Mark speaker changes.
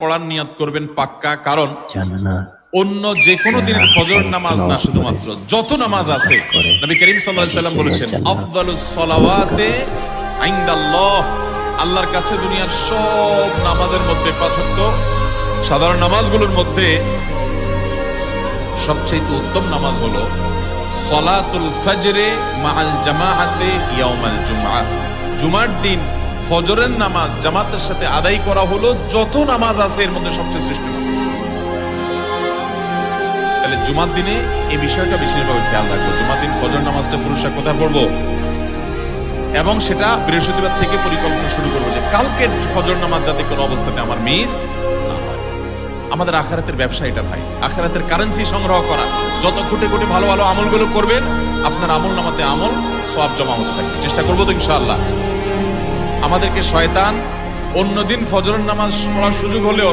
Speaker 1: পড়ার নিয়ত করবেন পাক্কা, কারণ অন্য যে কোনো দিনের ফজর নামাজ না, শুধুমাত্র যত নামাজ আছে নবী করিম সাল্লাল্লাহু আলাইহি ওয়াসাল্লাম বলেছেন আফদালুস সালাওয়াতে ইনদাল্লাহ, আল্লাহর কাছে দুনিয়ার সব নামাজের মধ্যে 5 ওয়াক্ত সাধারণ নামাজগুলোর মধ্যে সবচেয়ে উত্তম নামাজ হলো সালাতুল ফজরে মাআল জামাআতে ইয়াউমাল জুমআহ। জুমার দিন ফজরের নামাজ জামাতের সাথে আদায় করা হলো যত নামাজ আছে এর মধ্যে সবচেয়ে শ্রেষ্ঠ নামাজ। তাহলে জুমার দিনে এই বিষয়টা বিশেষভাবে খেয়াল রাখবো। জুমার দিন ফজর নামাজটা পুরুষরা কোথায় পড়বো, এবং সেটা বৃহস্পতিবার থেকে পরিকল্পনা শুরু করবো যে কালকের ফজর নামাজ যাতে কোনো অবস্থাতে আমার মিস না হয়। আমাদের আখিরাতের ব্যবসা এটা ভাই, আখিরাতের কারেন্সি সংগ্রহ করা। যত কোটি কোটি ভালো ভালো আমলগুলো করবেন, আপনার আমল নামাতে আমল সওয়াব জমা হতে থাকবে। চেষ্টা করবো তো ইনশাআল্লাহ। আমাদেরকে শয়তান অন্যদিন ফজরের নামাজ পড়ার সুযোগ হলেও